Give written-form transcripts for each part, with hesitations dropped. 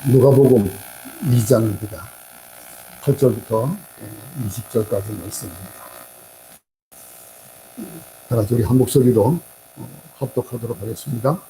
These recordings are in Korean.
누가복음 2장입니다. 8절부터 20절까지 말씀입니다. 다 같이 우리 한 목소리로 합독하도록 하겠습니다.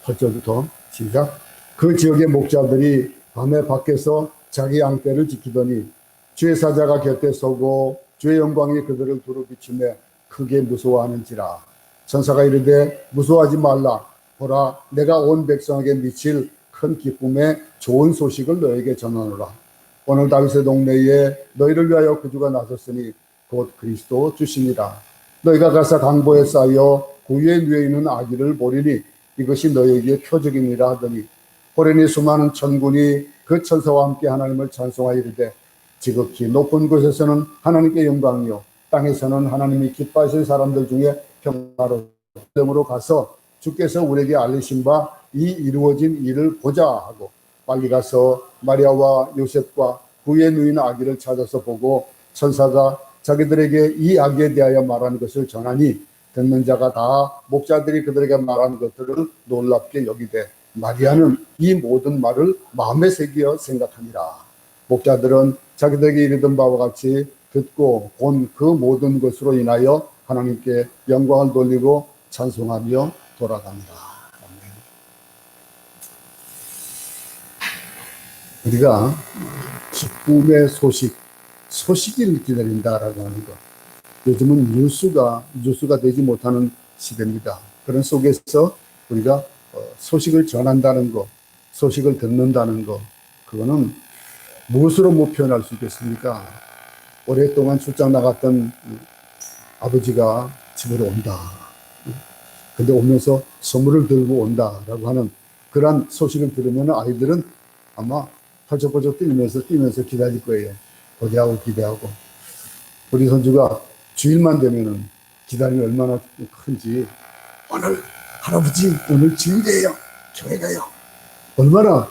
8절부터 시작. 그 지역의 목자들이 밤에 밖에서 자기 양떼를 지키더니 주의 사자가 곁에 서고 주의 영광이 그들을 두루 비추며 크게 무서워하는지라. 천사가 이르되 무서워하지 말라. 보라, 내가 온 백성에게 미칠 큰 기쁨의 좋은 소식을 너에게 전하노라. 오늘 다윗의 동네에 너희를 위하여 구주가 나섰으니 곧 그리스도 주시니라. 너희가 가서 강보에 쌓여 구유에 누워 있는 아기를 보리니 이것이 너희에게 표적이니라 하더니 호련히 수많은 천군이 그 천사와 함께 하나님을 찬송하여 이르되 지극히 높은 곳에서는 하나님께 영광이요 땅에서는 하나님이 기뻐하신 사람들 중에 평화로 가서 주께서 우리에게 알리신 바 이 이루어진 일을 보자 하고 빨리 가서 마리아와 요셉과 구유에 누인 아기를 찾아서 보고 천사가 자기들에게 이 아기에 대하여 말하는 것을 전하니 듣는 자가 다 목자들이 그들에게 말하는 것들을 놀랍게 여기되 마리아는 이 모든 말을 마음에 새기어 생각하니라. 목자들은 자기들에게 이르던 바와 같이 듣고 본 그 모든 것으로 인하여 하나님께 영광을 돌리고 찬송하며 돌아갑니다. 우리가 기쁨의 소식을 기다린다라고 하는 것. 요즘은 뉴스가 되지 못하는 시대입니다. 그런 속에서 우리가 소식을 전한다는 것, 소식을 듣는다는 것, 그거는 무엇으로 못 표현할 수 있겠습니까? 오랫동안 출장 나갔던 아버지가 집으로 온다. 근데 오면서 선물을 들고 온다라고 하는 그러한 소식을 들으면 아이들은 아마 펄쩍펄쩍 뛰면서 기다릴 거예요. 기대하고. 우리 손주가 주일만 되면은 기다림이 얼마나 큰지, 오늘 할아버지 오늘 주일이에요. 교회 가요. 얼마나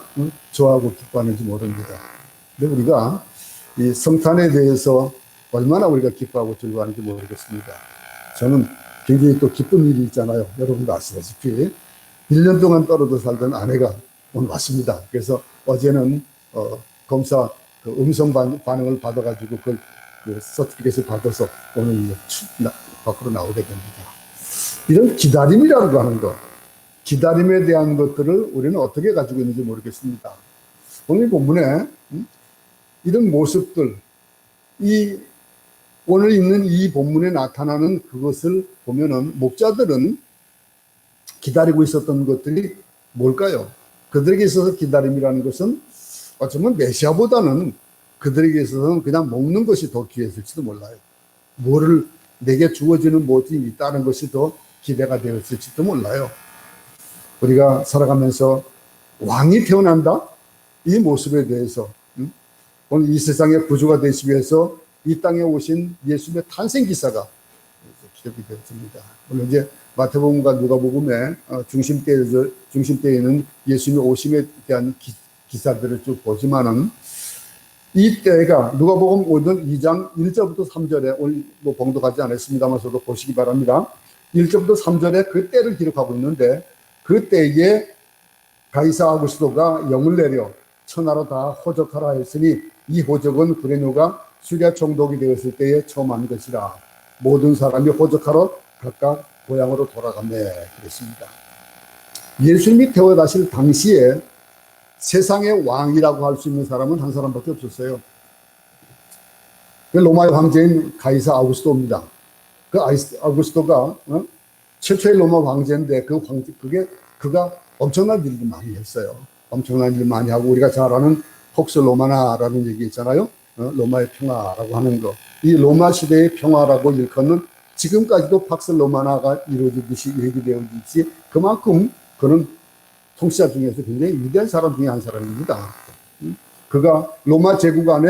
좋아하고 기뻐하는지 모릅니다. 근데 우리가 이 성탄에 대해서 얼마나 우리가 기뻐하고 즐거워하는지 모르겠습니다. 저는 굉장히 또 기쁜 일이 있잖아요. 여러분도 아시다시피 1년 동안 떨어져 살던 아내가 오늘 왔습니다. 그래서 어제는 검사 음성 반응을 받아가지고 그 서티피켓을 받아서 오늘 밖으로 나오게 됩니다. 이런 기다림이라고 하는 것, 기다림에 대한 것들을 우리는 어떻게 가지고 있는지 모르겠습니다. 오늘 본문에 이런 모습들, 오늘 있는 이 본문에 나타나는 그것을 보면은 목자들은 기다리고 있었던 것들이 뭘까요? 그들에게 있어서 기다림이라는 것은 어쩌면 메시아보다는 그들에게 있어서는 그냥 먹는 것이 더 귀했을지도 몰라요. 뭐를 내게 주어지는 무엇이 있다는 것이 더 기대가 되었을지도 몰라요. 우리가 살아가면서 왕이 태어난다? 이 모습에 대해서 오늘 이 세상의 구주가 되시기 위해서 이 땅에 오신 예수님의 탄생 기사가 기록이 되었습니다. 물론 이제 마태복음과 누가복음의 중심대에 있는 예수님의 오심에 대한 기사들을 쭉 보지만은 이 때가 누가복음 2장 1절부터 3절에 오늘 뭐 봉독하지 않았습니다만서도 보시기 바랍니다. 1절부터 3절에 그 때를 기록하고 있는데 그 때에 가이사 아구스도가 영을 내려 천하로 다 호적하라 했으니 이 호적은 구레노가 수리아 총독이 되었을 때에 처음 한 것이라. 모든 사람이 호적하러 각각 고향으로 돌아갔네 그랬습니다. 예수님이 태어나실 당시에 세상의 왕이라고 할 수 있는 사람은 한 사람밖에 없었어요. 그 로마의 황제인 가이사 아우구스도입니다. 그 아우구스도가 최초의 로마 황제인데 그가 엄청난 일을 많이 했어요. 엄청난 일을 많이 하고 우리가 잘 아는 폭스 로마나라는 얘기 있잖아요. 로마의 평화라고 하는 거. 이 로마 시대의 평화라고 일컫는 지금까지도 팍스 로마나가 이루어지듯이 얘기되어지듯이 그만큼 그는 통치자 중에서 굉장히 위대한 사람 중에 한 사람입니다. 그가 로마 제국 안에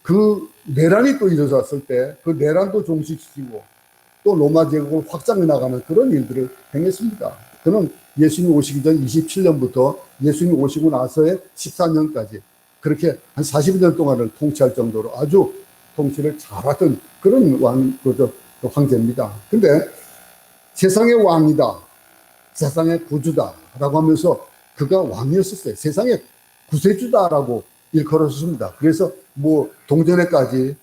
그 내란이 또 일어났을 때 그 내란도 종식시키고 또 로마 제국을 확장해 나가는 그런 일들을 행했습니다. 그는 예수님 오시기 전 27년부터 예수님 오시고 나서의 14년까지 그렇게 한 40년 동안을 통치할 정도로 아주 통치를 잘하던 그런 황제입니다. 근데 세상의 왕이다, 세상의 구주다 라고 하면서 그가 왕이었었어요. 세상의 구세주다라고 일컬었습니다. 그래서 뭐 동전에까지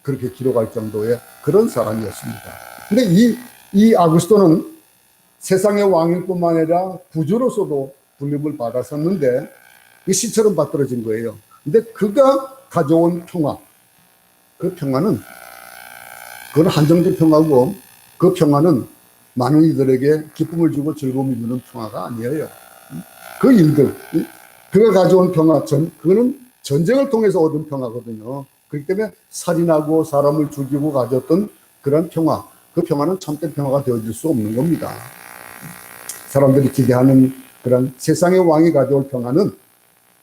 그렇게 기록할 정도의 그런 사람이었습니다. 근데 이 아구스토는 세상의 왕일 뿐만 아니라 구주로서도 불림을 받았었는데 시처럼 받들어진 거예요. 근데 그가 가져온 평화, 그 평화는 그건 한정된 평화고, 그 평화는 많은 이들에게 기쁨을 주고 즐거움을 주는 평화가 아니에요. 그 일들, 그가 가져온 평화, 그거는 전쟁을 통해서 얻은 평화거든요. 그렇기 때문에 살인하고 사람을 죽이고 가졌던 그런 평화, 그 평화는 참된 평화가 되어질 수 없는 겁니다. 사람들이 기대하는 그런 세상의 왕이 가져올 평화는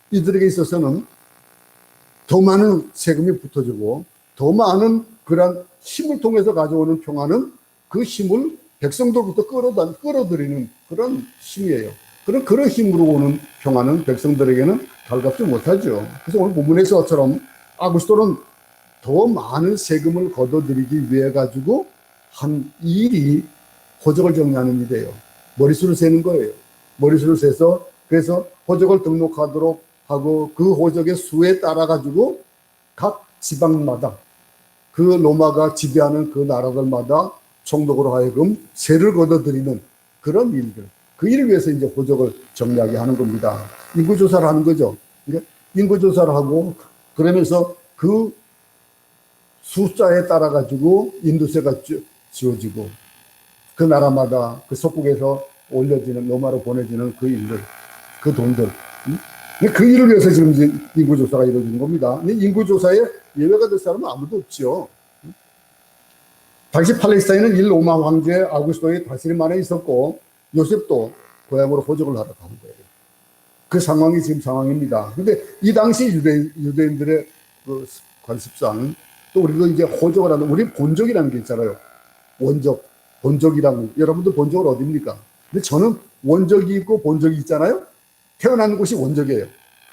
이들에게 있어서는 더 많은 세금이 붙어지고 더 많은 그런 힘을 통해서 가져오는 평화는 그 힘을 백성들부터 끌어들이는 그런 힘이에요. 그런 힘으로 오는 평화는 백성들에게는 달갑지 못하죠. 그래서 오늘 본문에서처럼 아구스토는 더 많은 세금을 걷어들이기 위해 가지고 한 일이 호적을 정리하는 일이에요. 머리수를 세는 거예요. 머리수를 세서 그래서 호적을 등록하도록 하고 그 호적의 수에 따라 가지고 각 지방마다 그 로마가 지배하는 그 나라들마다 총독으로 하여금 세를 걷어들이는 그런 일들, 그 일을 위해서 이제 호적을 정리하게 하는 겁니다. 인구조사를 하는 거죠. 인구조사를 하고 그러면서 그 숫자에 따라 가지고 인도세가 지어지고 그 나라마다 그 속국에서 올려지는 로마로 보내지는 그 일들, 그 돈들, 그 일을 위해서 지금 이제 인구조사가 이루어지는 겁니다. 근데 인구조사에 예외가 될 사람은 아무도 없죠. 당시 팔레스타인은 일 로마 황제 아우구스토의 다스림 안에 있었고 요셉도 고향으로 호적을 하러 간 거예요. 그 상황이 지금 상황입니다. 근데 이 당시 유대인들의 그 관습상 또 우리도 이제 호적을 하는, 우리 본적이라는 게 있잖아요. 원적, 본적이라고. 여러분들 본적은 어디입니까? 근데 저는 원적이 있고 본적이 있잖아요. 태어난 곳이 원적이에요.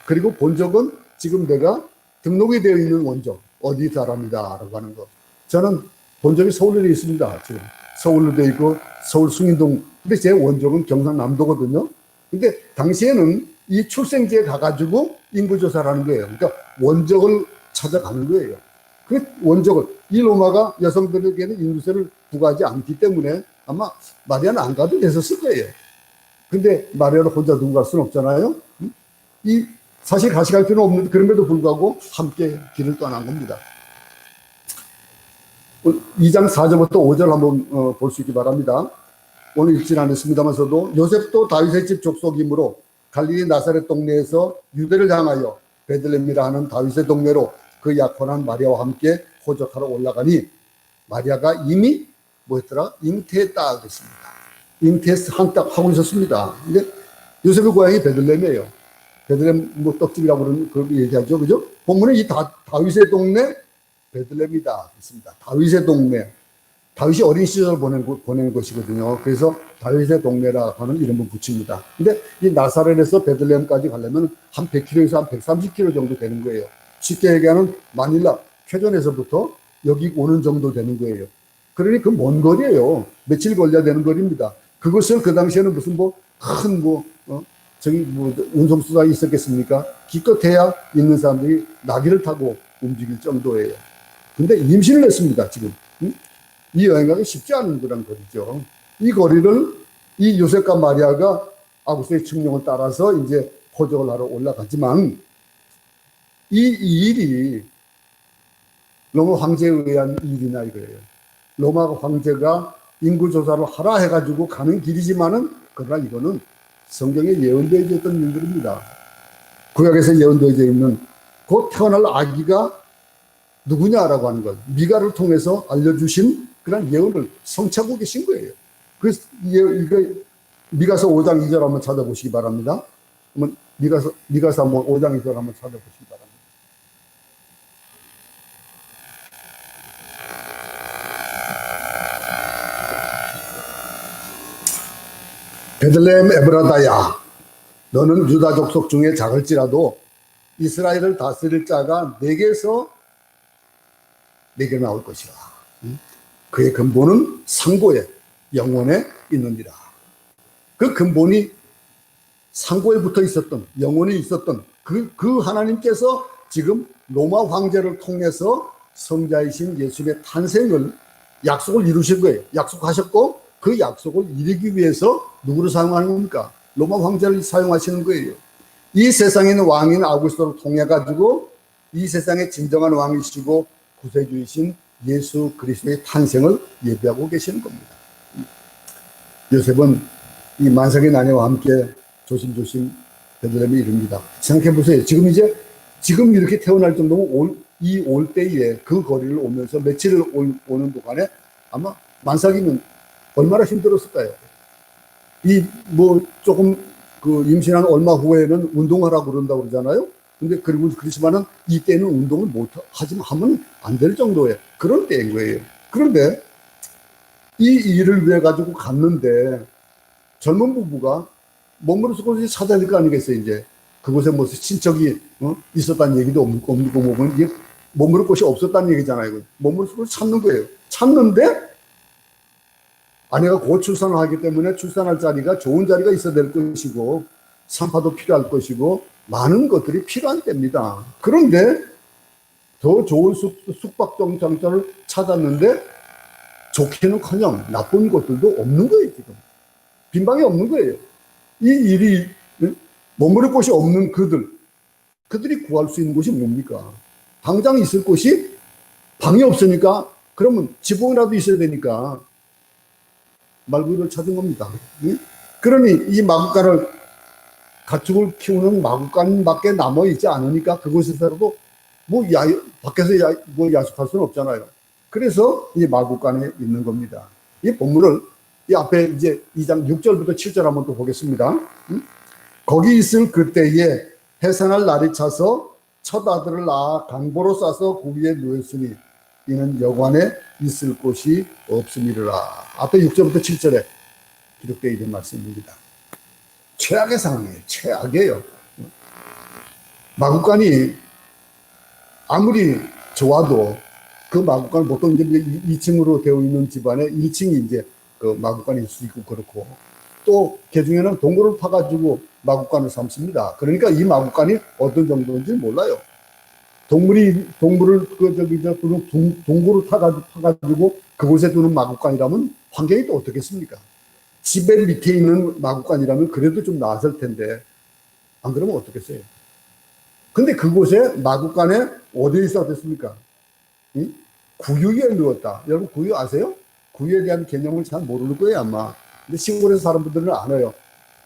그리고 본적은 지금 내가 등록이 되어 있는 원적, 어디 사람이다라고 하는 거. 저는 본적이 서울에 있습니다. 지금 서울로 되어 있고 서울 숭인동. 근데 제 원적은 경상남도거든요. 근데 당시에는 이 출생지에 가가지고 인구조사를 하는 거예요. 그러니까 원적을 찾아가는 거예요. 그 원적을, 이 로마가 여성들에게는 인구세를 부과하지 않기 때문에 아마 마리아는 안 가도 됐었을 거예요. 근데 마리아를 혼자 두고 갈 수는 없잖아요. 이 사실 같이 갈 필요는 없는데 그럼에도 불구하고 함께 길을 떠난 겁니다. 2장 4절부터 5절 한번 볼 수 있기 바랍니다. 오늘 읽진 않았습니다만서도 요셉도 다윗의 집 족속이므로 갈릴리 나사렛 동네에서 유대를 향하여 베들레헴이라 하는 다윗의 동네로 그 약혼한 마리아와 함께 호적하러 올라가니 마리아가 이미 뭐였더라? 잉태했다 그랬습니다. 잉태해서 한딱 하고 있었습니다. 근데 요셉의 고향이 베들레헴이에요. 베들레헴 뭐 떡집이라고 그러는 그 얘기하죠, 그죠? 본문에 이 다윗의 동네 베들레헴이다 그랬습니다. 다윗의 동네. 다윗이 어린 시절을 보내는 것이거든요. 그래서 다윗의 동네라 하는 이름을 붙입니다. 근데 이 나사렛에서 베들레헴까지 가려면 한 100km에서 한 130km 정도 되는 거예요. 쉽게 얘기하면 마닐라, 쾌전에서부터 여기 오는 정도 되는 거예요. 그러니 그 먼 거리예요. 며칠 걸려야 되는 거리입니다. 그것을 그 당시에는 무슨 저기 운송수가 있었겠습니까? 기껏해야 있는 사람들이 나귀를 타고 움직일 정도예요. 근데 임신을 했습니다, 지금. 이 여행하기 쉽지 않은 그런 거리죠. 이 거리를 이 요셉과 마리아가 아구스토의 칙령을 따라서 이제 호적을 하러 올라가지만 이 일이 로마 황제에 의한 일이냐 이거예요. 로마 황제가 인구조사를 하라 해가지고 가는 길이지만은 그러나 이거는 성경에 예언되어져 있던 일들입니다. 구약에서 예언되어져 있는 곧 태어날 아기가 누구냐라고 하는 것, 미가를 통해서 알려주신 그런 예언을 성취하고 계신 거예요. 그래서 이거 미가서 5장 2절 한번 찾아보시기 바랍니다. 한번 미가서 5장 2절 한번 찾아보시기 바랍니다. 베들레헴 에브라다야, 너는 유다 족속 중에 작을지라도 이스라엘을 다스릴 자가 내게서 내게 나올 것이라. 그의 근본은 상고에 영원에 있느니라. 그 근본이 상고에 붙어 있었던, 영원히 있었던 그 하나님께서 지금 로마 황제를 통해서 성자이신 예수님의 탄생을 약속을 이루신 거예요. 약속하셨고 그 약속을 이루기 위해서 누구를 사용하는 겁니까? 로마 황제를 사용하시는 거예요. 이 세상에 있는 왕인 아우구스토를 통해 가지고 이 세상의 진정한 왕이시고 구세주이신 예수 그리스도의 탄생을 예비하고 계시는 겁니다. 요셉은 이 만삭의 나니와 함께 조심조심 베들레헴에 이릅니다. 생각해 보세요. 지금 이렇게 태어날 정도면 올 때에 그 거리를 오면서 며칠을 오는 동안에 아마 만삭이면 얼마나 힘들었을까요? 조금 임신한 얼마 후에는 운동하라고 그런다고 그러잖아요. 근데 그렇지만은 이때는 운동을 하면 안 될 정도의 그런 때인 거예요. 그런데 이 일을 위해 가지고 갔는데 젊은 부부가 머무르서 곳을 찾아야 될 거 아니겠어요, 이제. 그곳에 무슨 친척이 있었다는 얘기도 없고, 이게 머무를 곳이 없었다는 얘기잖아요. 머무를 곳을 찾는 거예요. 찾는데 아내가 곧 출산을 하기 때문에 출산할 자리가 좋은 자리가 있어야 될 것이고, 산파도 필요할 것이고, 많은 것들이 필요한 때입니다. 그런데 더 좋은 숙박장소를 찾았는데 좋게는커녕 나쁜 것들도 없는 거예요. 지금 빈방이 없는 거예요. 이 일이 머무를 곳이 없는 그들이 구할 수 있는 곳이 뭡니까? 당장 있을 곳이 방이 없으니까 그러면 지붕이라도 있어야 되니까 말구유를 찾은 겁니다. 그러니 이 마구간을 가축을 키우는 마구간밖에 남아있지 않으니까 그곳에서라도 밖에서 야숙할 수는 없잖아요. 그래서 이 마구간에 있는 겁니다. 이 본문을 이 앞에 이제 2장 6절부터 7절 한번 또 보겠습니다. 거기 있을 그때에 해산할 날이 차서 첫 아들을 낳아 강보로 싸서 그 위에 누웠으니 이는 여관에 있을 곳이 없음이라. 앞에 6절부터 7절에 기록되어 있는 말씀입니다. 최악의 상황이에요. 최악이에요. 마구간이 아무리 좋아도 그 마구간 보통 이제 2층으로 되어 있는 집안에 1층이 이제 그 마구간이 있을 수 있고 그렇고 또 개중에는 동굴을 파가지고 마구간을 삼습니다. 그러니까 이 마구간이 어떤 정도인지 몰라요. 동굴을 동굴을 파가지고 그곳에 두는 마구간이라면 환경이 또 어떻겠습니까? 집의 밑에 있는 마구간이라면 그래도 좀 나았을 텐데 안 그러면 어떻겠어요? 근데 그곳에 마구간에 어디에 있어야 됐습니까? 구유에 누웠다. 여러분 구유 아세요? 구유에 대한 개념을 잘 모르는 거예요 아마. 근데 시골에서 사는 분들은 알아요.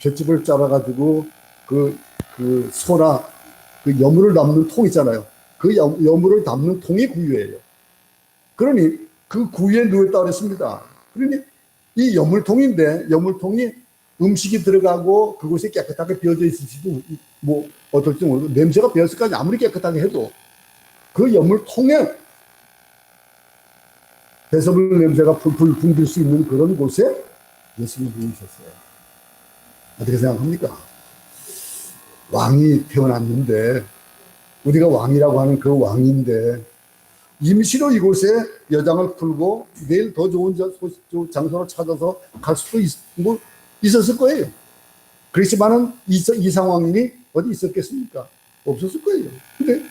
볏집을 짜라가지고 그 소나 그 여물을 담는 통 있잖아요. 그 여물을 담는 통이 구유예요. 그러니 그 구유에 누웠다 그랬습니다. 그러니 이 여물통인데 여물통이 음식이 들어가고 그곳이 깨끗하게 비어져 있을지도 어떨지 모르고 냄새가 배었을까지 아무리 깨끗하게 해도 그 여물통에 배설물 냄새가 풀풀 풍길 수 있는 그런 곳에 예수님이 누우셨어요. 어떻게 생각합니까? 왕이 태어났는데 우리가 왕이라고 하는 그 왕인데 임시로 이곳에 여장을 풀고 내일 더 좋은 장소를 찾아서 갈 수도 있었을 거예요. 그렇지만은 이 상황이 어디 있었겠습니까? 없었을 거예요. 근데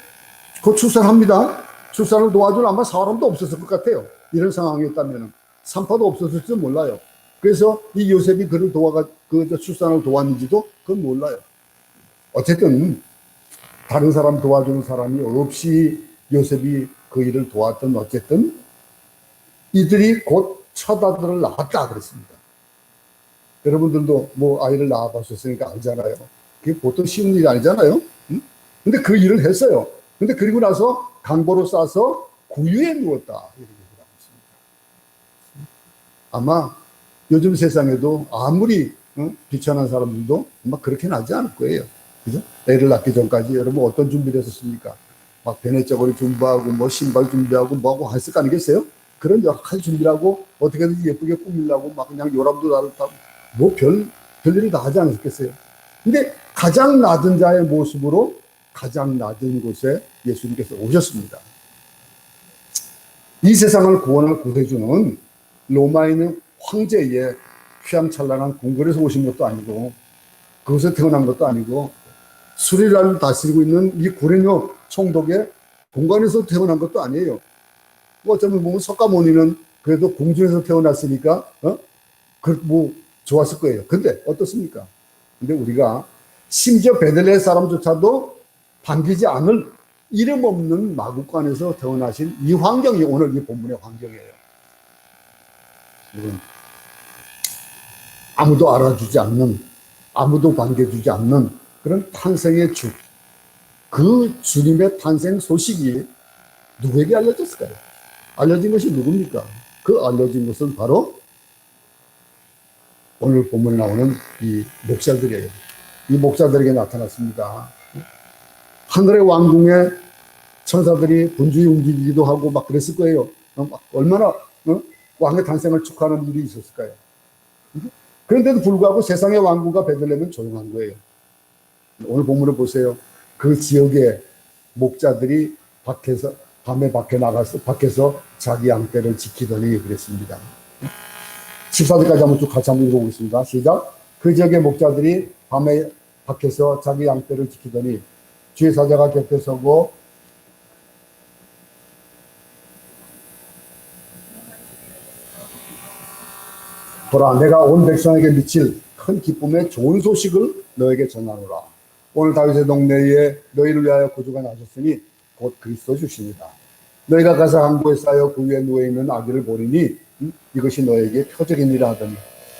곧 출산합니다. 출산을 도와줄 아마 사람도 없었을 것 같아요. 이런 상황이었다면 산파도 없었을지 몰라요. 그래서 이 요셉이 그를 출산을 도왔는지도 그건 몰라요. 어쨌든 다른 사람 도와주는 사람이 없이 요셉이 그 일을 도왔던 어쨌든 이들이 곧 첫 아들을 낳았다 그랬습니다. 여러분들도 아이를 낳아보셨으니까 알잖아요. 그게 보통 쉬운 일이 아니잖아요. 근데 그 일을 했어요. 근데 그리고 나서 강보로 싸서 구유에 누웠다 이렇게 얘기하고 있습니다. 아마 요즘 세상에도 아무리 비천한 사람들도 아마 그렇게는 하지 않을 거예요. 그죠? 애를 낳기 전까지 여러분 어떤 준비를 했었습니까? 막 베네저고리 준비하고 신발 준비하고 뭐하고 했을 거 아니겠어요? 그런 여러 가지 준비하고 어떻게든지 예쁘게 꾸미려고 막 그냥 요람도 나를 타고 별일을 다 하지 않았겠어요? 근데 가장 낮은 자의 모습으로 가장 낮은 곳에 예수님께서 오셨습니다. 이 세상을 구원할 구세주는 로마에 있는 황제의 휘황찬란한 궁궐에서 오신 것도 아니고 그것에 태어난 것도 아니고 수리라를 다스리고 있는 이 고레뇨 총독의 공간에서 태어난 것도 아니에요. 뭐 어쩌면 보면 석가모니는 그래도 궁중에서 태어났으니까 뭐 좋았을 거예요. 근데 어떻습니까? 근데 우리가 심지어 베들레헴 사람조차도 반기지 않을 이름 없는 마국간에서 태어나신 이 환경이 오늘 이 본문의 환경이에요. 이건 아무도 알아주지 않는, 아무도 반겨주지 않는 그런 탄생의 주, 그 주님의 탄생 소식이 누구에게 알려졌을까요? 알려진 것이 누굽니까? 그 알려진 것은 바로 오늘 본문에 나오는 이 목자들이에요. 이 목자들에게 나타났습니다. 하늘의 왕궁에 천사들이 분주히 움직이기도 하고 막 그랬을 거예요. 얼마나 왕의 탄생을 축하하는 일이 있었을까요? 그런데도 불구하고 세상의 왕국과 베들레헴은 조용한 거예요. 오늘 본문을 보세요. 그 지역의 목자들이 밤에 밖에서 자기 양떼를 지키더니 그랬습니다. 14절까지 한번 쭉 같이 한번 읽어보겠습니다. 시작. 그 지역의 목자들이 밤에 밖에서 자기 양떼를 지키더니 주의 사자가 곁에 서고 보라, 내가 온 백성에게 미칠 큰 기쁨의 좋은 소식을 너에게 전하노라. 오늘 다윗의 동네에 너희를 위하여 구주가 나셨으니 곧 그리스도 주시니다. 너희가 가서 항구에 쌓여 그 위에 누워있는 아기를 보리니 이것이 너에게 표적이니라 하더니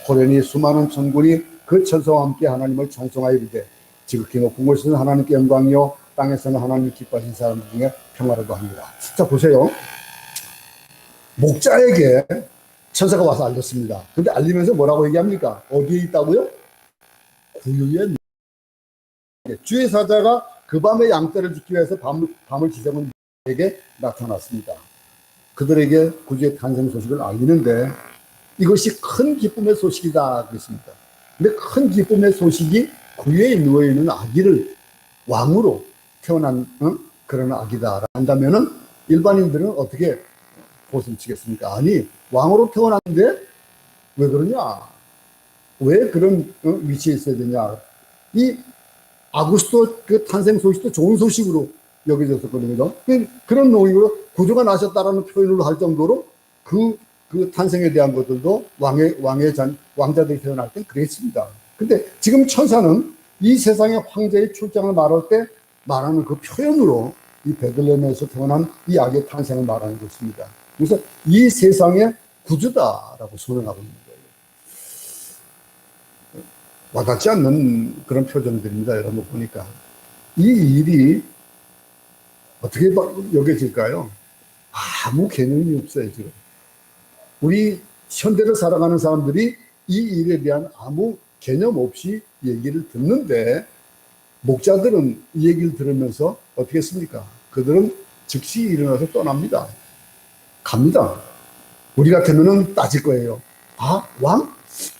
호련히 수많은 천군이 그 천사와 함께 하나님을 찬송하여 이르되 지극히 높은 곳에서는 하나님께 영광이요 땅에서는 하나님을 기뻐하신 사람 중에 평화로도 합니다. 자, 보세요. 목자에게 천사가 와서 알렸습니다. 근데 알리면서 뭐라고 얘기합니까? 어디에 있다고요? 구유에. 주의 사자가 그 밤에 양떼를 지키기 위해서 밤을 지새운 에게 나타났습니다. 그들에게 구주의 탄생 소식을 알리는데 이것이 큰 기쁨의 소식이다 그랬습니다. 근데 큰 기쁨의 소식이 구유에 누워있는 아기를 왕으로 태어난 그런 아기다 한다면은 일반인들은 어떻게 보슴치겠습니까? 아니, 왕으로 태어났는데 왜 그러냐? 왜 그런 위치에 있어야 되냐? 이 아구스도 그 탄생 소식도 좋은 소식으로 여겨졌었거든요. 그런 논의로 구주가 나셨다라는 표현을 할 정도로 그 탄생에 대한 것들도 왕자들이 태어날 땐 그랬습니다. 근데 지금 천사는 이 세상의 황제의 출장을 말할 때 말하는 그 표현으로 이 베들레헴에서 태어난 이 아기의 탄생을 말하는 것입니다. 그래서 이 세상의 구주다라고 선언하고 있는 거예요. 와닿지 않는 그런 표정들입니다. 여러분 보니까. 이 일이 어떻게 여겨질까요? 아무 개념이 없어요, 지금. 우리 현대를 살아가는 사람들이 이 일에 대한 아무 개념 없이 얘기를 듣는데 목자들은 이 얘기를 들으면서 어떻게 했습니까? 그들은 즉시 일어나서 떠납니다. 갑니다. 우리 같으면 따질 거예요. 아,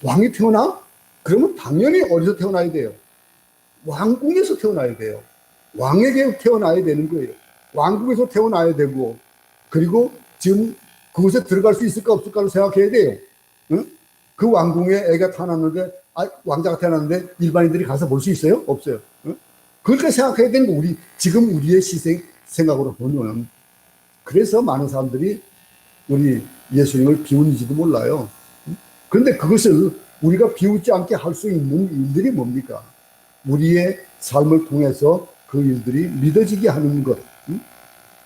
왕이 태어나? 그러면 당연히 어디서 태어나야 돼요? 왕궁에서 태어나야 돼요. 왕에게 태어나야 되는 거예요. 왕궁에서 태어나야 되고, 그리고 지금 그곳에 들어갈 수 있을까 없을까를 생각해야 돼요. 응? 그 왕궁에 애가 태어났는데, 왕자가 태어났는데 일반인들이 가서 볼 수 있어요? 없어요. 응? 그러니까 생각해야 되는 거, 지금 우리의 생각으로 보면. 그래서 많은 사람들이 우리 예수님을 비웃는지도 몰라요. 그런데 그것을 우리가 비웃지 않게 할 수 있는 일들이 뭡니까? 우리의 삶을 통해서 그 일들이 믿어지게 하는 것.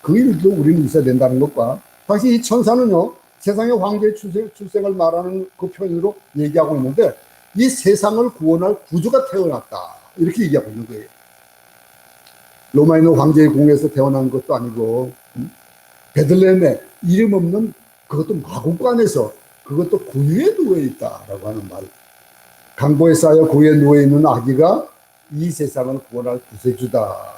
그 일도 우리는 있어야 된다는 것과, 사실 이 천사는요, 세상의 황제의 출생을 말하는 그 표현으로 얘기하고 있는데, 이 세상을 구원할 구주가 태어났다. 이렇게 얘기하고 있는 거예요. 로마에 있는 황제의 궁에서 태어난 것도 아니고, 베들레헴에 이름 없는 그것도 마국간에서 그것도 구유에 누워있다라고 하는 말. 강보에 쌓여 구유에 누워있는 아기가 이 세상을 구원할 구세주다.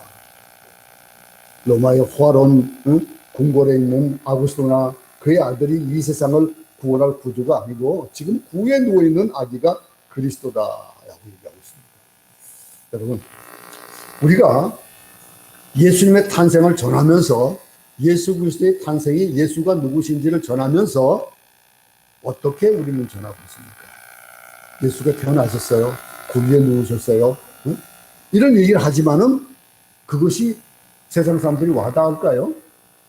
로마의 호화로운 궁궐에 있는 아구스토나 그의 아들이 이 세상을 구원할 구주가 아니고 지금 구유에 누워있는 아기가 그리스도다라고 얘기하고 있습니다. 여러분, 우리가 예수님의 탄생을 전하면서 예수 그리스도의 탄생이 예수가 누구신지를 전하면서 어떻게 우리는 전하고 있습니까? 예수가 태어나셨어요. 고리에 누우셨어요. 응? 이런 얘기를 하지만은 그것이 세상 사람들이 와닿을까요?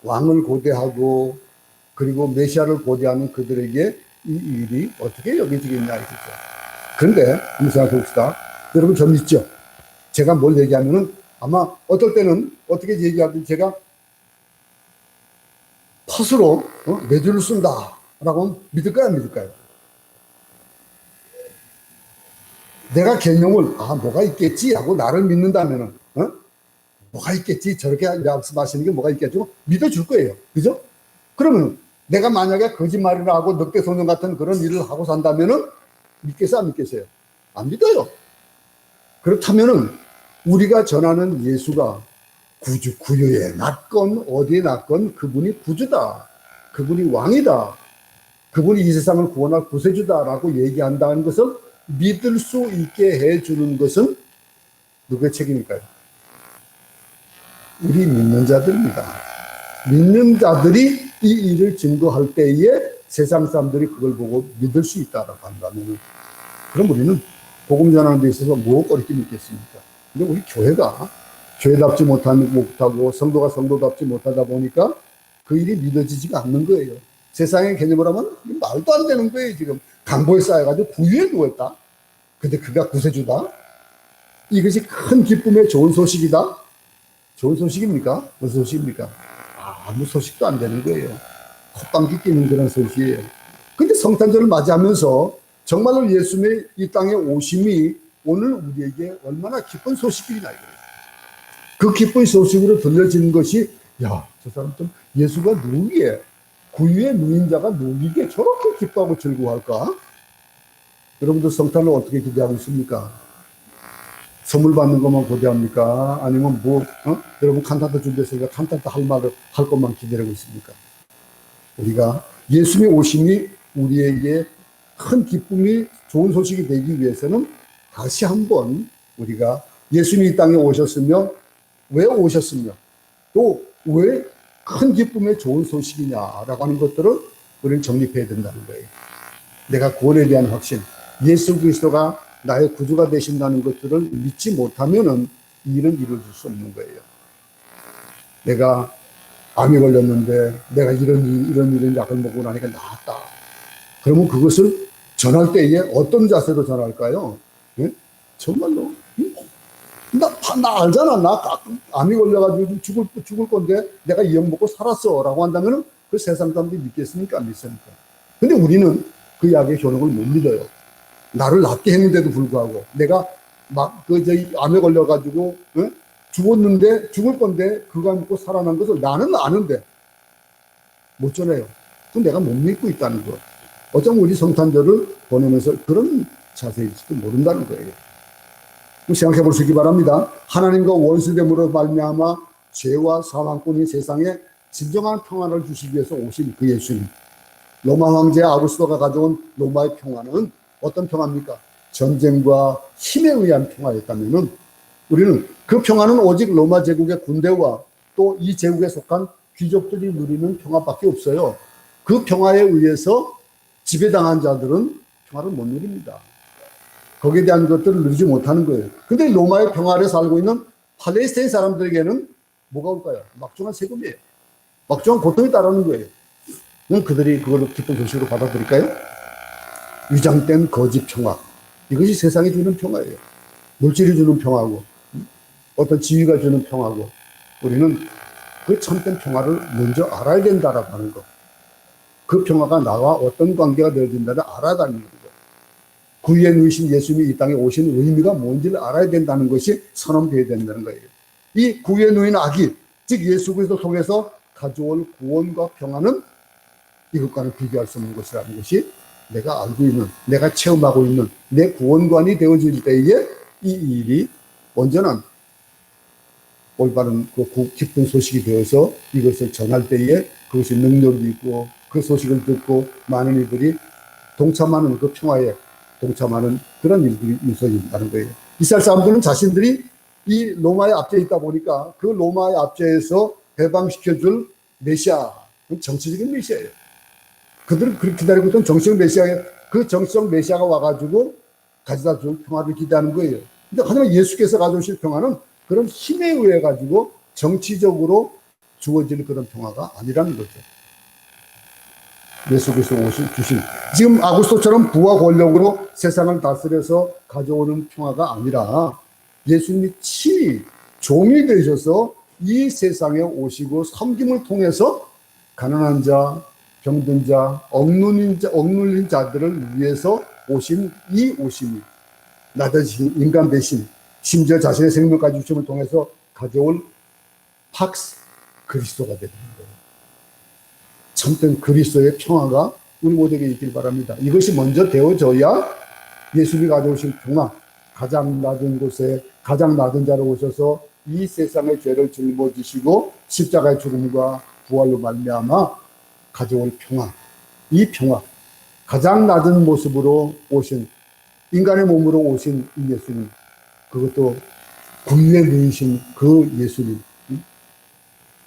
왕을 고대하고 그리고 메시아를 고대하는 그들에게 이 일이 어떻게 여겨지겠냐 이거죠. 그런데 한번 생각해 봅시다. 여러분 저 믿죠? 제가 뭘 얘기하면은 아마 어떨 때는 어떻게 얘기하든 제가 팥으로 매주를 쓴다라고 믿을까요? 안 믿을까요? 내가 개념을 뭐가 있겠지 하고 나를 믿는다면은 뭐가 있겠지 저렇게 말씀하시는 게 뭐가 있겠죠? 믿어줄 거예요. 그죠? 그러면 내가 만약에 거짓말을 하고 늑대 소년 같은 그런 일을 하고 산다면은 믿겠어요? 안 믿겠어요? 안 믿어요. 그렇다면은 우리가 전하는 예수가 구유에 낫건 어디에 낫건 그분이 구주다. 그분이 왕이다. 그분이 이 세상을 구원할 구세주다라고 얘기한다는 것을 믿을 수 있게 해주는 것은 누구의 책임일까요? 우리 믿는 자들입니다. 믿는 자들이 이 일을 증거할 때에 세상 사람들이 그걸 보고 믿을 수 있다라고 한다면 그럼 우리는 복음 전하는 데 있어서 무엇 어렵게 믿겠습니까? 근데 우리 교회가 교회답지 못하고 성도가 성도답지 못하다 보니까 그 일이 믿어지지가 않는 거예요. 세상의 개념으로 하면 말도 안 되는 거예요. 지금 강보에 쌓여가지고 구유에 누웠다. 근데 그가 구세주다. 이것이 큰 기쁨의 좋은 소식이다. 좋은 소식입니까? 무슨 소식입니까? 아무 소식도 안 되는 거예요. 콧방귀 끼는 그런 소식이에요. 근데 성탄절을 맞이하면서 정말로 예수님의 이 땅에 오심이 오늘 우리에게 얼마나 기쁜 소식이냐 이거예요. 그 기쁜 소식으로 들려지는 것이 저 사람 좀 예수가 누구기에 구유에 누인 자가 누구기에 저렇게 기뻐하고 즐거워할까? 여러분들 성탄을 어떻게 기대하고 있습니까? 선물 받는 것만 고대합니까? 아니면 여러분 칸타타 준비했으니까 칸타타 할 것만 기대하고 있습니까? 우리가 예수님의 오심이 우리에게 큰 기쁨이 좋은 소식이 되기 위해서는 다시 한번 우리가 예수님이 이 땅에 오셨으며 왜 오셨으며 또 왜 큰 기쁨의 좋은 소식이냐라고 하는 것들을 우리는 정립해야 된다는 거예요. 내가 구원에 대한 확신, 예수 그리스도가 나의 구주가 되신다는 것들을 믿지 못하면은 이 일은 이루어질 수 없는 거예요. 내가 암이 걸렸는데 내가 이런 약을 먹고 나니까 나았다. 그러면 그것을 전할 때에 어떤 자세로 전할까요? 예? 정말로 나 알잖아. 나 암이 걸려가지고 죽을 건데 내가 이 약 먹고 살았어 라고 한다면 그 세상 사람들이 믿겠습니까? 안 믿습니까? 근데 우리는 그 약의 효능을 못 믿어요. 나를 낫게 했는데도 불구하고 내가 암에 걸려가지고 죽었는데 죽을 건데 그거 먹고 살아난 것을 나는 아는데 못 전해요. 그럼 내가 못 믿고 있다는 거. 어쩌면 우리 성탄절을 보내면서 그런 자세일지도 모른다는 거예요. 생각해 보시기 바랍니다. 하나님과 원수됨으로 말미암아 죄와 사망꾼이 세상에 진정한 평안을 주시기 위해서 오신 그 예수님. 로마 황제 아우구스토가 가져온 로마의 평화는 어떤 평화입니까? 전쟁과 힘에 의한 평화였다면은 우리는 그 평화는 오직 로마 제국의 군대와 또 이 제국에 속한 귀족들이 누리는 평화밖에 없어요. 그 평화에 의해서 지배당한 자들은 평화를 못 누립니다. 거기에 대한 것들을 누리지 못하는 거예요. 근데 로마의 평화 아래 살고 있는 팔레스타인 사람들에게는 뭐가 올까요? 막중한 세금이에요. 막중한 고통이 따르는 거예요. 그럼 그들이 그걸 기쁜 소식으로 받아들일까요? 위장된 거짓 평화. 이것이 세상이 주는 평화예요. 물질이 주는 평화고 어떤 지위가 주는 평화고 우리는 그 참된 평화를 먼저 알아야 된다라고 하는 거. 그 평화가 나와 어떤 관계가 되어진다를 알아가는 거죠. 구유에 누이신 예수님이 이 땅에 오신 의미가 뭔지를 알아야 된다는 것이 선언되어야 된다는 거예요. 이 구유에 누인 아기, 즉 예수 그리스도 통해서 가져올 구원과 평화는 이것과는 비교할 수 없는 것이라는 것이 내가 알고 있는, 내가 체험하고 있는 내 구원관이 되어질 때에 이 일이 온전한 올바른 그 기쁜 소식이 되어서 이것을 전할 때에 그것이 능력이 있고 그 소식을 듣고 많은 이들이 동참하는 그 평화에 동참하는 그런 일들이 있어진다는 거예요. 이스라엘 사람들은 자신들이 이 로마의 압제에 있다 보니까 그 로마의 압제에서 해방시켜줄 메시아, 정치적인 메시아예요. 그들은 그렇게 기다리고 있던 정치적 메시아에 그 정치적 메시아가 와가지고 가져다 줄 평화를 기대하는 거예요. 근데 하지만 예수께서 가져오실 평화는 그런 힘에 의해 가지고 정치적으로 주어질 그런 평화가 아니라는 거죠. 예수께서 주신 지금 아구스토처럼 부와 권력으로 세상을 다스려서 가져오는 평화가 아니라 예수님이 친히 종이 되셔서 이 세상에 오시고 섬김을 통해서 가난한 자, 병든 자, 억눌린 자들을 위해서 오신 이 오심이 나 대신 인간 대신 심지어 자신의 생명까지 주심을 통해서 가져올 팍스 그리스도가 되는 거예요. 참된 그리스도의 평화가 우리 모두에게 있길 바랍니다. 이것이 먼저 되어져야 예수님이 가져오신 평화, 가장 낮은 곳에 가장 낮은 자로 오셔서 이 세상의 죄를 짊어지시고 십자가의 죽음과 부활로 말미암아 가져올 평화, 이 평화, 가장 낮은 모습으로 오신 인간의 몸으로 오신 이 예수님, 그것도 굽게 누이신 그 예수님,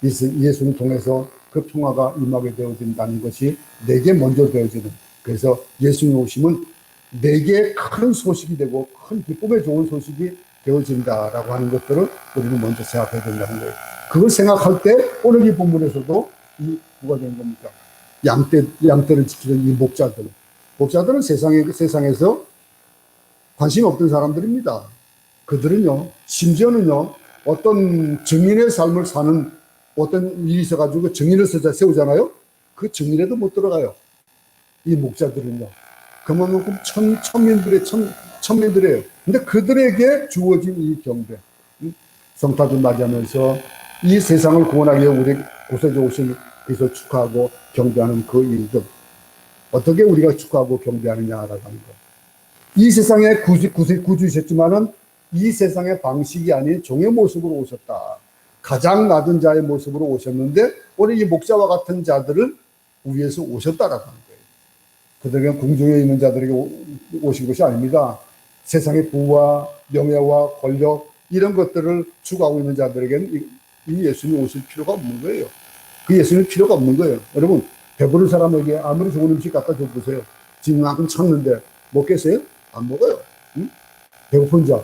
예수님 통해서 그 평화가 임하게 되어진다는 것이 내게 먼저 되어지는, 그래서 예수님 오심은 내게 큰 소식이 되고 큰 기쁨에 좋은 소식이 되어진다라고 하는 것들을 우리는 먼저 생각해야 된다는 거예요. 그걸 생각할 때 오늘 이 본문에서도 이 뭐가 되는 겁니까? 양떼를 지키는 이 목자들은 세상에서 관심 없던 사람들입니다. 그들은요, 심지어는요, 어떤 증인의 삶을 사는 어떤 일이 있어가지고 증인을 세우잖아요. 그 증인에도 못 들어가요. 이 목자들은요. 그만큼 천민들이에요. 근데 그들에게 주어진 이 경배, 성탄을 맞이하면서 이 세상을 구원하기 위해 우리 곳에 오신 그래서 축하하고 경배하는 그 일들, 어떻게 우리가 축하하고 경배하느냐라고 하는 것. 이 세상에 구주이셨지만은 이 세상의 방식이 아닌 종의 모습으로 오셨다. 가장 낮은 자의 모습으로 오셨는데 오늘 이 목자와 같은 자들을 위해서 오셨다라고 하는 거예요. 그들에게 궁중에 있는 자들에게 오신 것이 아닙니다. 세상의 부와 명예와 권력 이런 것들을 추구하고 있는 자들에게는 이 예수님 오실 필요가 없는 거예요. 그 예수님 필요가 없는 거예요. 여러분, 배부른 사람에게 아무리 좋은 음식 갖다 줘보세요. 지금 이만큼 찾는데 먹겠어요? 안 먹어요. 응? 배고픈 자,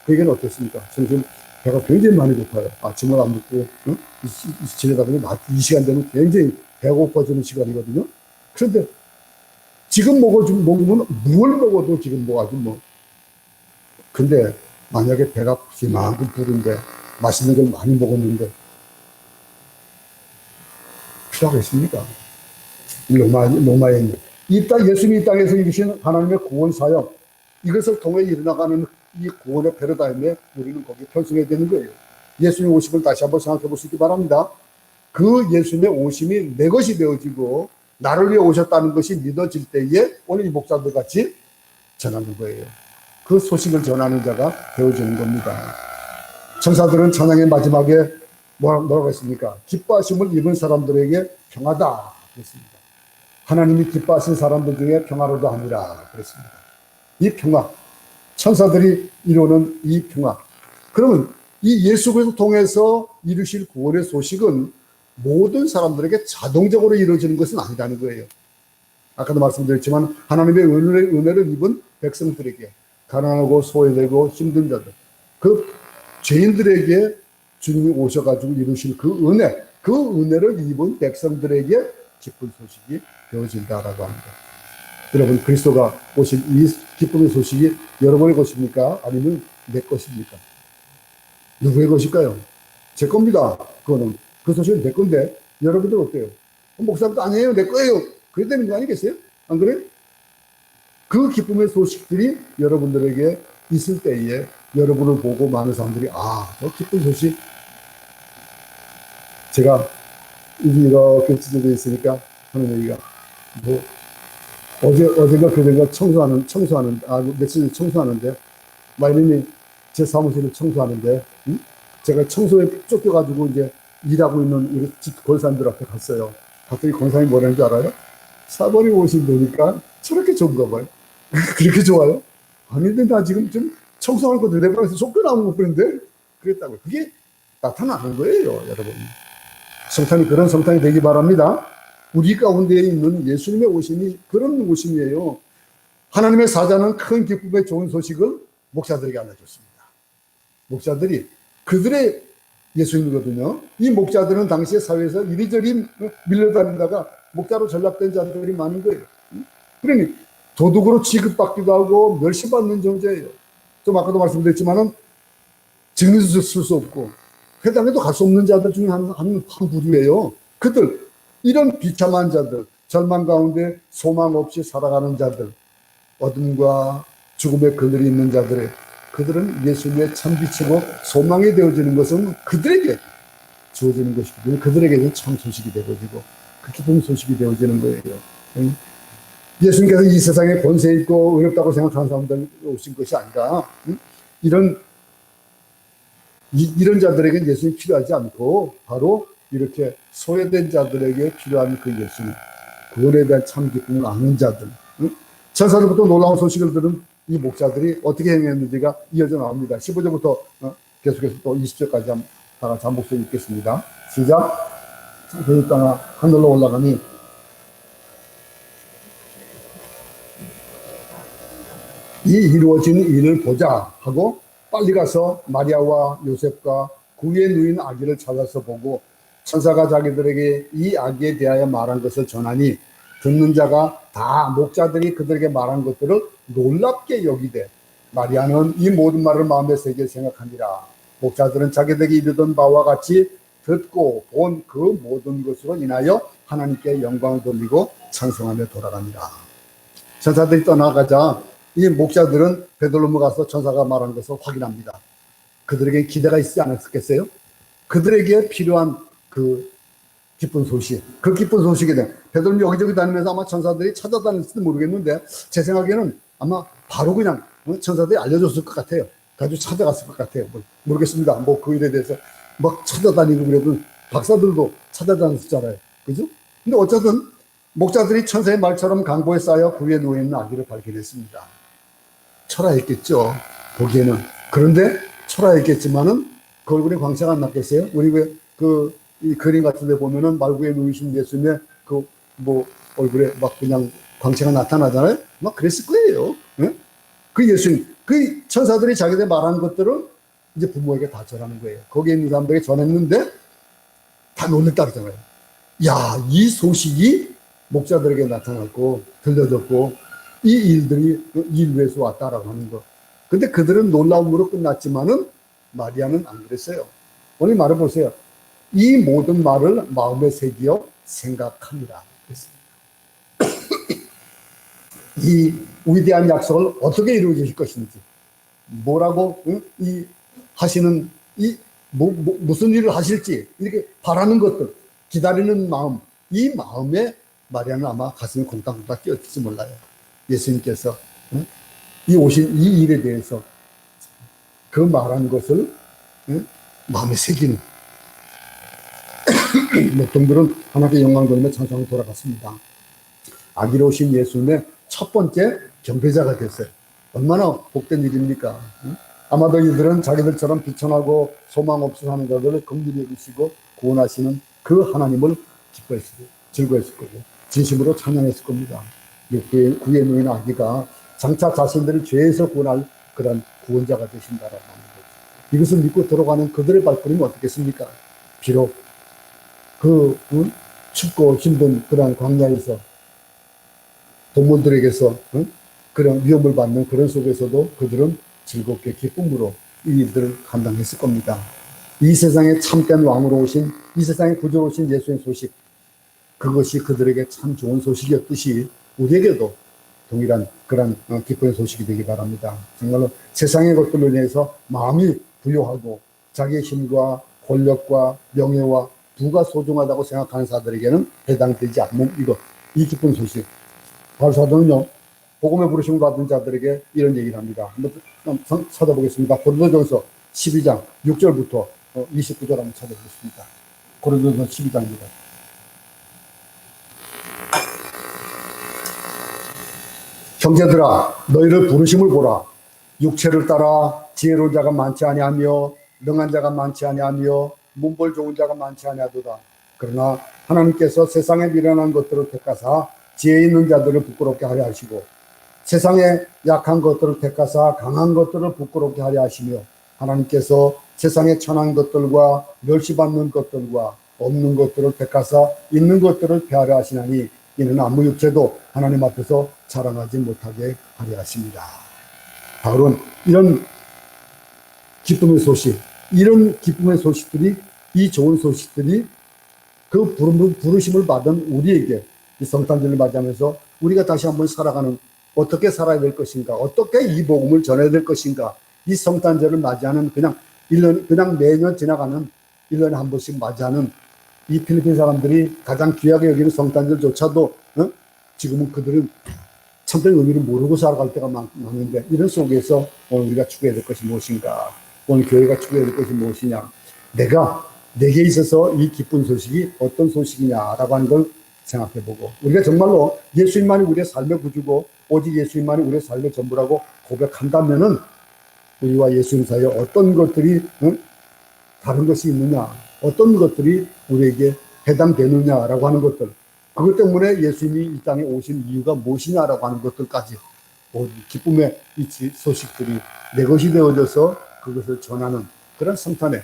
그에게는 어떻습니까? 지금 배가 굉장히 많이 고파요. 아침을 안 먹고, 응? 지내다 보면 이 시간 되면 굉장히 배가 고파지는 시간이거든요. 그런데 지금 먹으면 뭘 먹어도 지금 뭐. 근데 만약에 배가 이만큼 부른데 맛있는 걸 많이 먹었는데 필요하겠습니까? 로마에 있는 예수님이 이 땅에서 이루신 하나님의 구원 사역, 이것을 통해 일어나가는 이 구원의 패러다임에 우리는 거기에 편승해야 되는 거예요. 예수님 오심을 다시 한번 생각해 볼 수 있기 바랍니다. 그 예수님의 오심이 내 것이 되어지고 나를 위해 오셨다는 것이 믿어질 때에 오늘 이 목사들 같이 전하는 거예요. 그 소식을 전하는 자가 되어지는 겁니다. 천사들은 찬양의 마지막에 뭐라고 했습니까? 기뻐하심을 입은 사람들에게 평화다 그랬습니다. 하나님이 기뻐하신 사람들 중에 평화로도 하니라 그랬습니다. 이 평화, 천사들이 이루는 이 평화. 그러면 이 예수 그리스도 통해서 이루실 구원의 소식은 모든 사람들에게 자동적으로 이루어지는 것은 아니라는 거예요. 아까도 말씀드렸지만 하나님의 은혜를 입은 백성들에게, 가난하고 소외되고 힘든 자들, 그 죄인들에게 주님이 오셔가지고 이루실 그 은혜를 입은 백성들에게 기쁜 소식이 되어진다라고 합니다. 여러분, 그리스도가 오신 이 기쁨의 소식이 여러분의 것입니까? 아니면 내 것입니까? 누구의 것일까요? 제 겁니다. 그 소식은 내 건데 여러분들 어때요? 목사님도 아니에요, 내 거예요. 그래야 되는 거 아니겠어요? 안 그래요? 그 기쁨의 소식들이 여러분들에게 있을 때에 여러분을 보고 많은 사람들이 저 기쁜 소식, 제가 이렇게 찢어져 있으니까 하는 얘기가 어젠가 그젠가 며칠 전에 청소하는데 마이님이 제 사무실을 청소하는데 제가 청소에 쫓겨가지고 이제 일하고 있는 집 권사님들 앞에 갔어요. 갔더니 권사님이 뭐라는 줄 알아요? 사번이 오신다니까 저렇게 좋은가 봐요. 그렇게 좋아요? 아닌데 나 지금 좀 청소할 거 내 방에서 쫓겨나온 것 뿐인데 그랬다고요. 그게 나타나는 거예요, 여러분. 성탄이 그런 성탄이 되기 바랍니다. 우리 가운데 있는 예수님의 오심이 그런 오심이에요. 하나님의 사자는 큰 기쁨의 좋은 소식을 목자들에게 알려줬습니다. 목자들이 그들의 예수님이거든요. 이 목자들은 당시의 사회에서 이리저리 밀려다니다가 목자로 전락된 자들이 많은 거예요. 그러니 도둑으로 취급받기도 하고 멸시받는 존재예요. 좀 아까도 말씀드렸지만은 증인도 쓸 수 없고 회당에도 갈 수 없는 자들 중에 한 부류예요. 그들, 이런 비참한 자들, 절망 가운데 소망 없이 살아가는 자들, 어둠과 죽음의 그늘이 있는 자들의, 그들은 예수님의 참빛이고 소망이 되어지는 것은 그들에게 주어지는 것이기, 그들에게는 참 소식이 되어지고 그 기쁜 소식이 되어지는 거예요. 예수님께서 이 세상에 권세 있고 어렵다고 생각하는 사람들 오신 것이 아니라 이런 자들에게는 예수님이 필요하지 않고 바로 이렇게 소외된 자들에게 필요한 그 예수님, 구원에 대한 참 기쁨을 아는 자들, 천사들부터 놀라운 소식을 들은 이 목자들이 어떻게 행했는지가 이어져 나옵니다. 15절부터 계속해서 또 20절까지 다 같이 한 목소리 읽겠습니다. 시작. 그 땅아 하늘로 올라가니 이 이루어진 일을 보자 하고 빨리 가서 마리아와 요셉과 그 위에 누인 아기를 찾아서 보고 천사가 자기들에게 이 아기에 대하여 말한 것을 전하니 듣는 자가 다 목자들이 그들에게 말한 것들을 놀랍게 여기되 마리아는 이 모든 말을 마음에 새겨 생각하니라. 목자들은 자기들에게 이르던 바와 같이 듣고 본 그 모든 것으로 인하여 하나님께 영광을 돌리고 찬송하며 돌아가니라. 천사들이 떠나가자 이 목자들은 베들레헴에 가서 천사가 말한 것을 확인합니다. 그들에게 기대가 있지 않았겠어요? 그들에게 필요한 그 기쁜 소식, 그 기쁜 소식에 대한, 베들레헴 여기저기 다니면서 아마 천사들이 찾아다녔을지 모르겠는데 제 생각에는 아마 바로 그냥 천사들이 알려줬을 것 같아요. 가지고 찾아갔을 것 같아요. 모르겠습니다. 뭐 그 일에 대해서 막 찾아다니고 그래도 박사들도 찾아다녔잖아요. 그죠? 근데 어쨌든 목자들이 천사의 말처럼 강보에 쌓여 그 위에 누워있는 아기를 발견했습니다. 초라했겠죠, 보기에는. 그런데 초라했겠지만은 그 얼굴에 광채가 안 났겠어요? 우리 왜 이 그림 같은 데 보면은 말구에 누우신 예수님의 그 뭐 얼굴에 막 그냥 광채가 나타나잖아요? 막 그랬을 거예요. 네? 그 예수님, 그 천사들이 자기들 말하는 것들을 이제 부모에게 다 전하는 거예요. 거기에 있는 사람들에게 전했는데 다 놀랬다 그러잖아요. 야, 이 소식이 목자들에게 나타났고 들려졌고 이 일들이 인류에서 왔다라고 하는 거. 근데 그들은 놀라움으로 끝났지만은 마리아는 안 그랬어요. 오늘 말을 보세요. 이 모든 말을 마음에 새기어 생각합니다. 이 위대한 약속을 어떻게 이루어질 것인지, 뭐라고 이 하시는 무슨 일을 하실지 이렇게 바라는 것들, 기다리는 마음, 이 마음에 마리아는 아마 가슴이 콩닥콩닥 뛰었을지 몰라요. 예수님께서 이 오신 이 일에 대해서 그 말한 것을 마음에 새기는 목동들은 하나님께 영광 돌리며 찬송을 돌아갔습니다. 아기로 오신 예수님의 첫 번째 경배자가 됐어요. 얼마나 복된 일입니까? 아마도 이들은 자기들처럼 비천하고 소망 없이 사는 자들을 긍휼히 여기시고 구원하시는 그 하나님을 기뻐했을, 즐거워했을 거고 진심으로 찬양했을 겁니다. 구에 누인 아기가 장차 자신들을 죄에서 구원할 그런 구원자가 되신다라고 하는 거죠. 이것을 믿고 들어가는 그들의 발걸음이 어떻겠습니까? 비록 그 춥고 힘든 그런 광야에서 동물들에게서 그런 위험을 받는 그런 속에서도 그들은 즐겁게 기쁨으로 이 일들을 감당했을 겁니다. 이 세상에 참된 왕으로 오신, 이 세상에 구주로 오신 예수의 소식, 그것이 그들에게 참 좋은 소식이었듯이 우리에게도 동일한 그런 기쁨의 소식이 되기 바랍니다. 정말로 세상의 것들로 인해서 마음이 부요하고 자기의 힘과 권력과 명예와 부가 소중하다고 생각하는 사람들에게는 해당되지 않는 이 기쁜 소식. 바울사도는요, 복음의 부르심을 받은 자들에게 이런 얘기를 합니다. 한번 찾아보겠습니다. 고린도전서 12장 6절부터 29절 한번 찾아보겠습니다. 고린도전서 12장입니다. 형제들아, 너희를 부르심을 보라. 육체를 따라 지혜로운 자가 많지 아니하며 능한 자가 많지 아니하며 문벌 좋은 자가 많지 아니하도다. 그러나 하나님께서 세상에 미련한 것들을 택하사 지혜 있는 자들을 부끄럽게 하려 하시고 세상에 약한 것들을 택하사 강한 것들을 부끄럽게 하려 하시며 하나님께서 세상에 천한 것들과 멸시받는 것들과 없는 것들을 택하사 있는 것들을 폐하려 하시나니 이는 아무 육체도 하나님 앞에서 자랑하지 못하게 하려 하십니다. 바울은 이런 기쁨의 소식, 이런 기쁨의 소식들이, 이 좋은 소식들이 그 부르심을 받은 우리에게 이 성탄절을 맞이하면서 우리가 다시 한번 살아가는, 어떻게 살아야 될 것인가, 어떻게 이 복음을 전해야 될 것인가, 이 성탄절을 맞이하는 그냥 매년 지나가는 1년에 한 번씩 맞이하는 이 필리핀 사람들이 가장 귀하게 여기는 성탄절조차도 지금은 그들은 참된 의미를 모르고 살아갈 때가 많은데, 이런 속에서 오늘 우리가 추구해야 될 것이 무엇인가, 오늘 교회가 추구해야 될 것이 무엇이냐, 내게 있어서 이 기쁜 소식이 어떤 소식이냐라고 하는 걸 생각해보고, 우리가 정말로 예수님만이 우리의 삶의 구주고 오직 예수님만이 우리의 삶의 전부라고 고백한다면은 우리와 예수님 사이에 어떤 것들이 다른 것이 있느냐, 어떤 것들이 우리에게 해당되느냐라고 하는 것들, 그것 때문에 예수님이 이 땅에 오신 이유가 무엇이냐라고 하는 것들까지 기쁨의 이 소식들이 내 것이 되어져서 그것을 전하는 그런 성탄의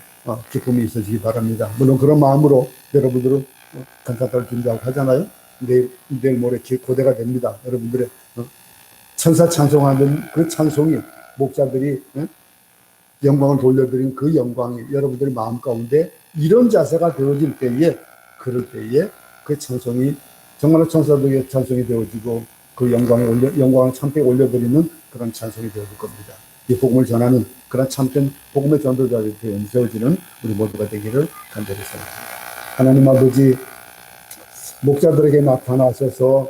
기쁨이 있어지기 바랍니다. 물론 그런 마음으로 여러분들은 간사탈 준비하고 하잖아요. 내일 모레 고대가 됩니다. 여러분들의 천사 찬송하는 그 찬송이, 목자들이 영광을 돌려드린 그 영광이 여러분들의 마음 가운데 이런 자세가 되어질 때에, 그럴 때에 그 찬송이 정말로 천사들의 찬송이 되어지고 그 영광을 참되게 올려드리는 그런 찬송이 되어질 겁니다. 이 복음을 전하는 그런 참된 복음의 전도자들이 세워지는 우리 모두가 되기를 간절히 소원합니다. 하나님 아버지, 목자들에게 나타나셔서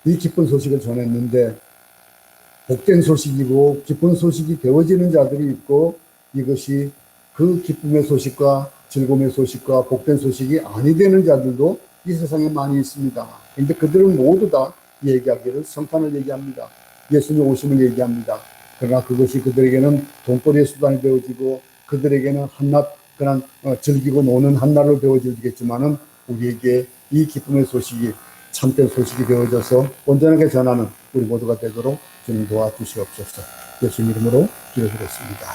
이 기쁜 소식을 전했는데 복된 소식이고 기쁜 소식이 되어지는 자들이 있고, 이것이 그 기쁨의 소식과 즐거움의 소식과 복된 소식이 아니 되는 자들도 이 세상에 많이 있습니다. 그런데 그들은 모두 다 얘기하기를 성탄을 얘기합니다. 예수님 오심을 얘기합니다. 그러나 그것이 그들에게는 돈벌이의 수단이 되어지고 그들에게는 한낱 그냥 즐기고 노는 한날로 되어지겠지만은, 우리에게 이 기쁨의 소식이 참된 소식이 되어져서 온전하게 전하는 우리 모두가 되도록 주님 도와주시옵소서. 예수님 이름으로 기도드렸습니다.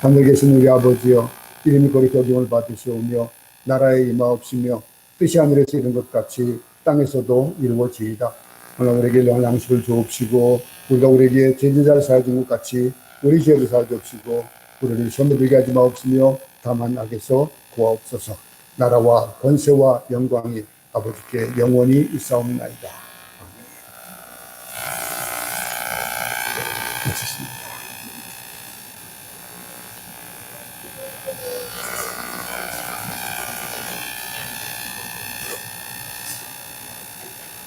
하늘에 계신 우리 아버지여, 이름이 거룩히 여김을 받으시오며 나라에 임하옵시며 뜻이 하늘에서 이룬 것 같이 땅에서도 이루어지이다. 오늘 우리에게 영원한 양식을 주옵시고, 우리가 우리에게 죄진자를 사해준 것 같이 우리 죄를 사해주옵시고, 우리를 시험에 들게 하지 마옵시며 다만 악에서 구하옵소서. 나라와 권세와 영광이 아버지께 영원히 있사옵나이다. 마치겠습니다.